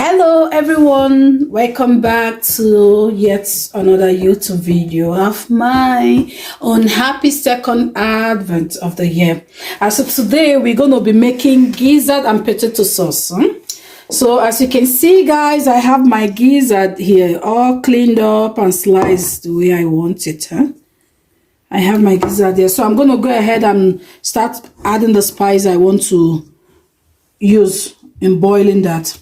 Hello everyone, welcome back to yet another YouTube video of mine on happy second advent of the year. So today we're going to be making gizzard and potato sauce. So as you can see guys, I have my gizzard here all cleaned up and sliced the way I want it. I have my gizzard there, so I'm going to go ahead and start adding the spice I want to use in boiling that.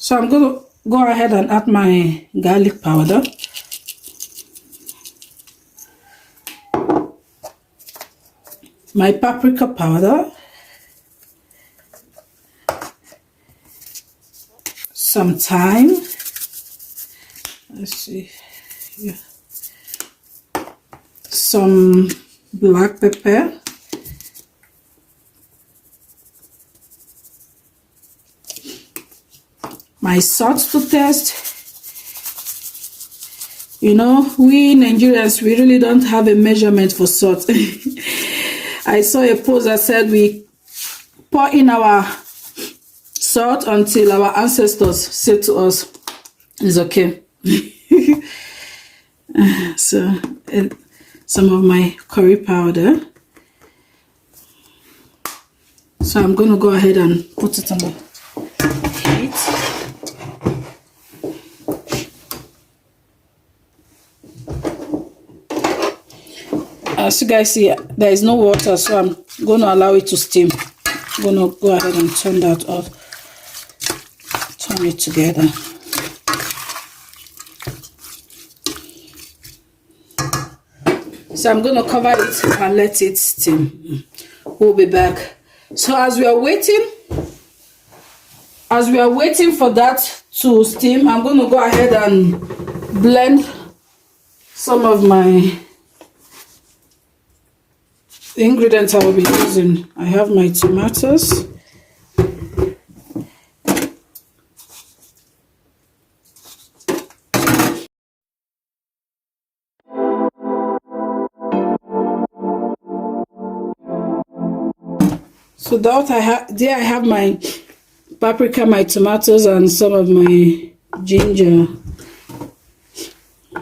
So I'm going to go ahead and add my garlic powder. My paprika powder, some thyme, let's see, yeah. Some black pepper, my salt to taste. You know, we Nigerians, we really don't have a measurement for salt. I saw a post that said we pour in our salt until our ancestors said to us, it's okay. So, some of my curry powder. So I'm going to go ahead and put it on the heat. As you guys see, there is no water, so I'm going to allow it to steam. I'm going to go ahead and turn that off. Turn it together. So I'm going to cover it and let it steam. We'll be back. So as we are waiting for that to steam, I'm going to go ahead and blend some of my ingredients I will be using. I have my tomatoes, so that I have my paprika, my tomatoes, and some of my ginger.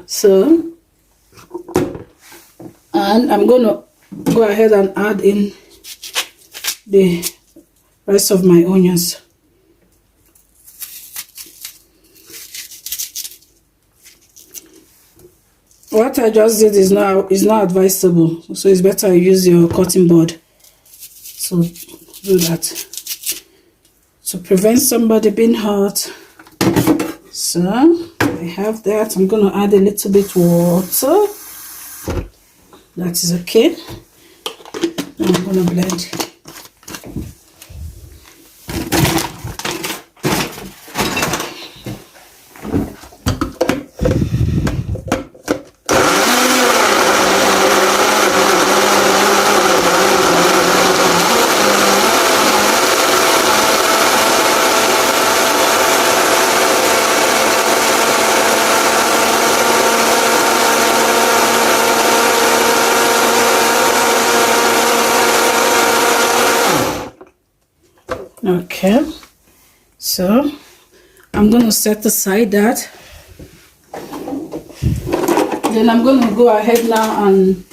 So, and I'm gonna go ahead and add in the rest of my onions. What I just did is not advisable, so it's better you use your cutting board to do that to prevent somebody being hurt. So I have that. I'm going to add a little bit water. That is okay. Now I'm going to blend. Okay, so I'm going to set aside that. Then I'm going to go ahead now and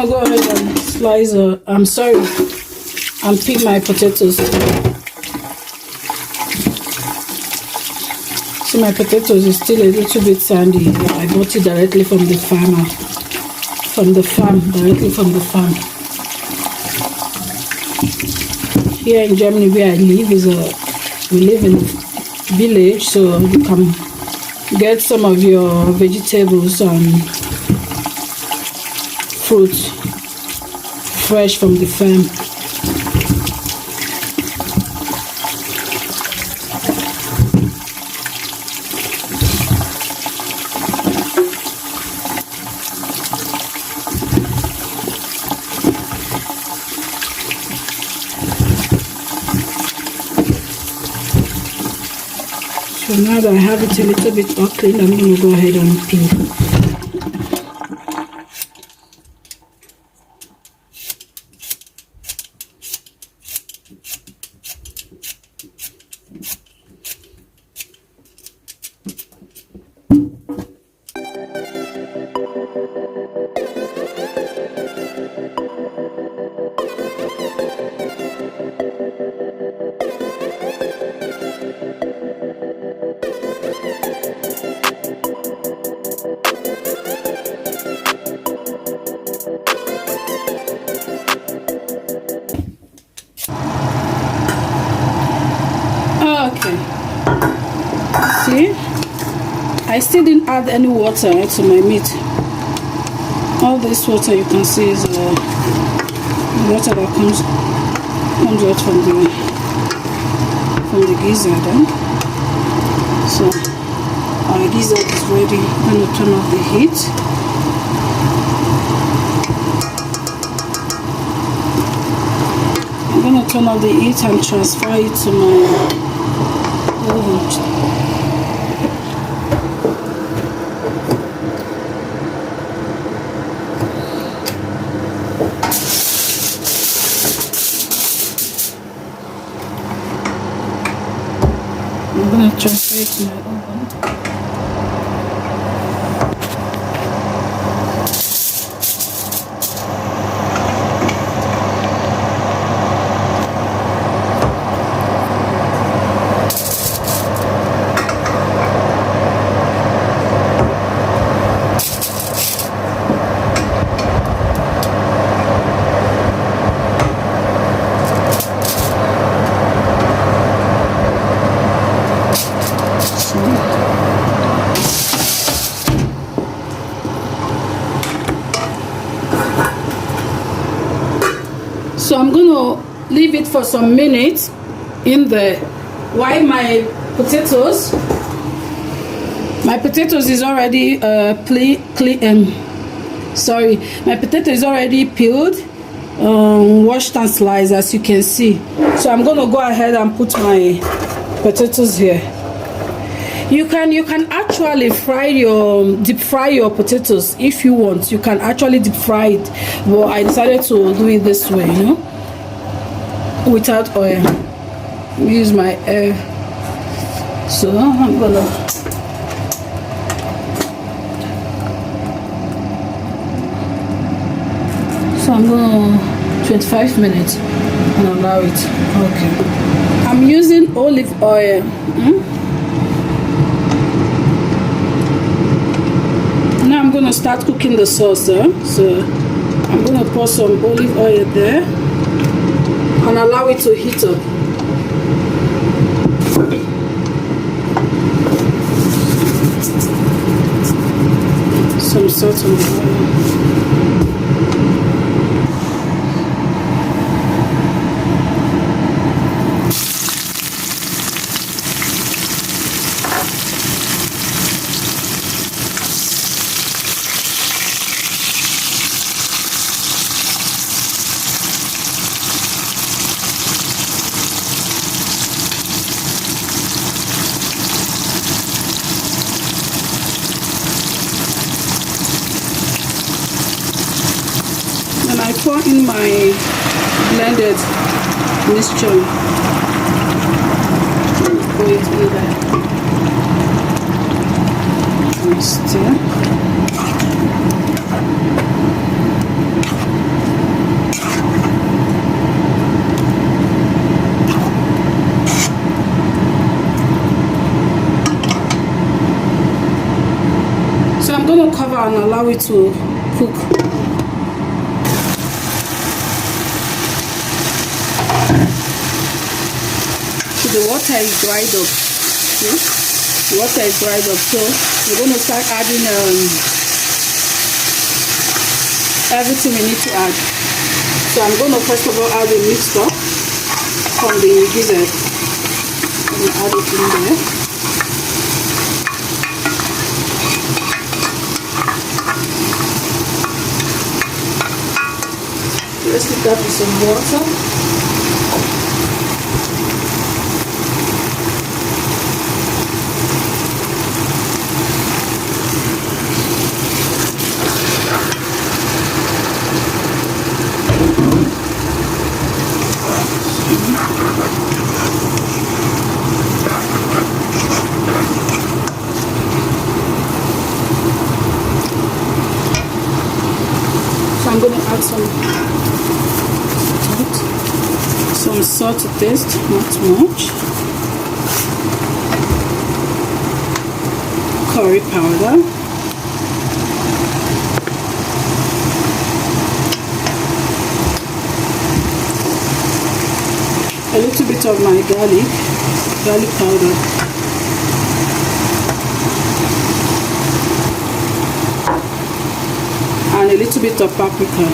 go ahead and slice and peel my potatoes. See, my potatoes is still a little bit sandy. I bought it directly from the farmer, directly from the farm. Here in Germany, where I live, we live in village, so you can get some of your vegetables and fruits fresh from the farm. So now that I have it a little bit all clean, I'm going to go ahead and peel. Okay, see, I still didn't add any water to my meat. All this water you can see is the water that comes out from the gizzard. So our gizzard is ready. I'm going to turn off the heat. I'm going to turn off the heat and transfer it to my oven. I'm going to transfer it to my oven. So I'm going to leave it for some minutes in there while my potatoes is already my potato is already peeled, washed and sliced, as you can see. So I'm going to go ahead and put my potatoes here. You can actually deep fry your potatoes if you want. You can actually deep fry it, but I decided to do it this way, you know, without oil. Use my air. So I'm gonna So I'm gonna 25 minutes and allow it. Okay. I'm using olive oil. Now I'm gonna start cooking the sauce. So I'm gonna pour some olive oil there and allow it to heat up. Some salt on the oil. And I pour in my blended mixture. Pour it in there and stir. So I'm going to cover and allow it to cook. So the water is dried up. See? water is dried up, so we're going to start adding everything we need to add. So I'm going to first of all add the mixture from the gizzard. I'm going to add it in there. Let's put that with some water. So I'm going to add some salt to taste, not much. Curry powder. A little bit of my garlic powder. And a little bit of paprika.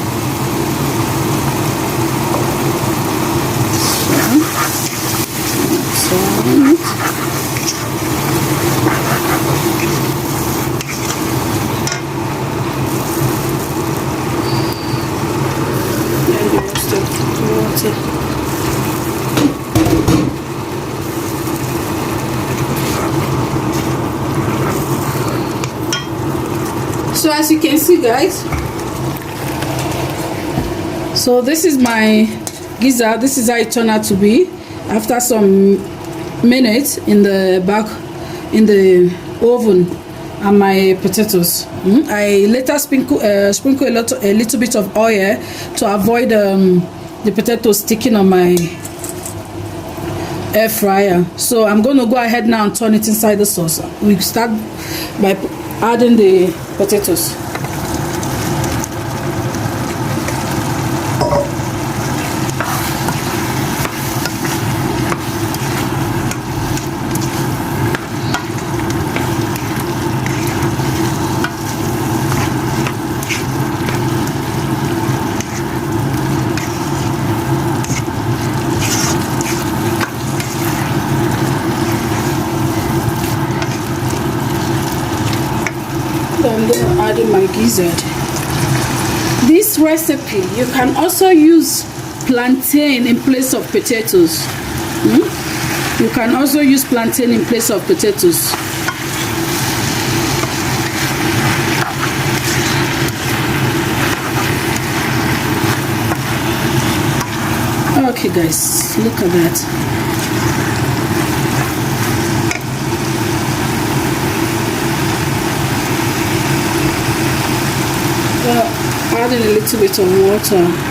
So as you can see, guys, so this is my gizzard. This is how it turned out to be after some minutes in the oven. And my potatoes, I later sprinkle a little bit of oil to avoid the potatoes sticking on my air fryer. So I'm going to go ahead now and turn it inside the sauce. We start by adding the potatoes. I'm going to add in my gizzard. This recipe, you can also use plantain in place of potatoes. You can also use plantain in place of potatoes. Okay guys, look at that. Adding a little bit of water.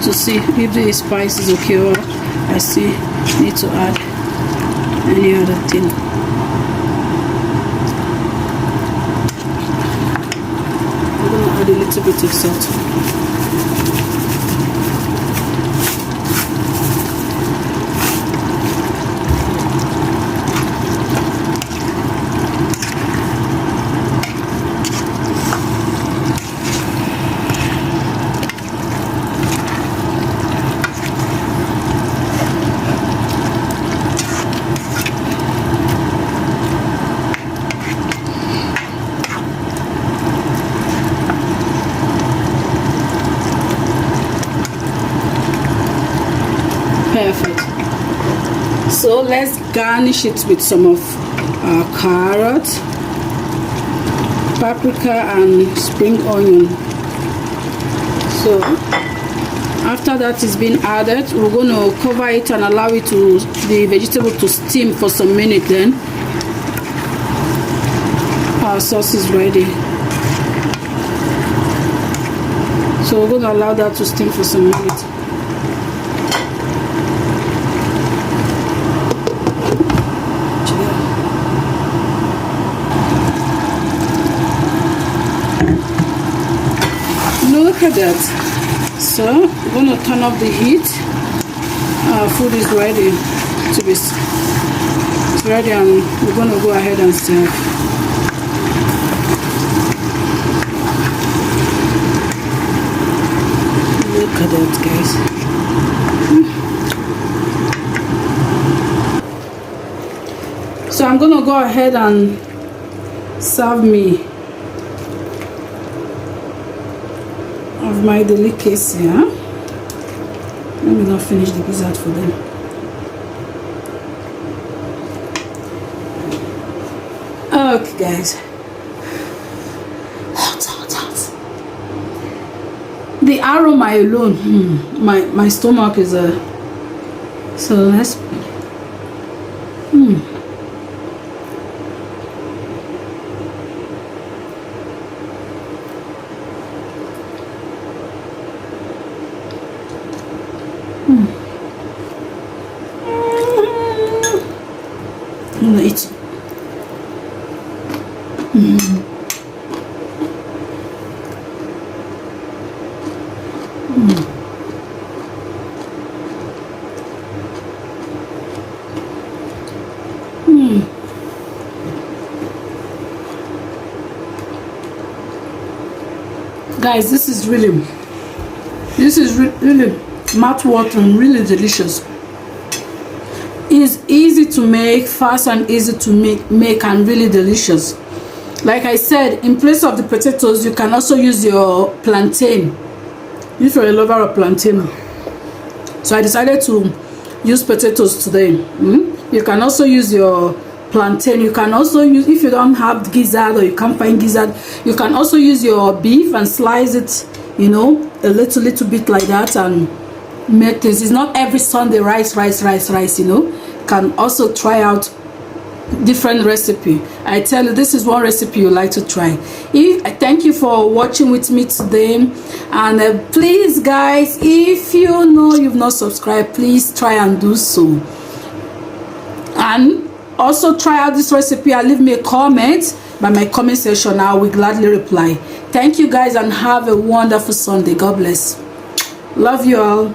To see if the spice is okay, or I see need to add any other thing. I'm going to add a little bit of salt. effort. So let's garnish it with some of our carrot, paprika and spring onion. So after that is being added, we're going to cover it and allow it to the vegetable to steam for some minutes. Then our sauce is ready. So we're going to allow that to steam for some minutes. Look at that. So we're going to turn up the heat. Our food is ready to be it's ready, and we're going to go ahead and serve. Look at that, guys. So I'm going to go ahead and serve me of my delicacy. Let me not finish the gizzard for them. Okay, guys. Hot. The aroma alone, my stomach is so let's I'm gonna eat. Guys, this is really mouth-watering, really delicious. It's easy to make, fast and easy to make and really delicious. Like I said, in place of the potatoes, you can also use your plantain if you're a lover of plantain. So I decided to use potatoes today. You can also use your plantain. You can also use, if you don't have gizzard or you can't find gizzard, you can also use your beef and slice it, you know, a little bit like that, and make this. It's not every Sunday rice, you know. Can also try out different recipe. I tell you, this is one recipe you like to try. I thank you for watching with me today, and please guys, if you know you've not subscribed, please try and do so, and also try out this recipe and leave me a comment by my comment section. I will gladly reply. Thank you guys, and have a wonderful Sunday. God bless. Love you all.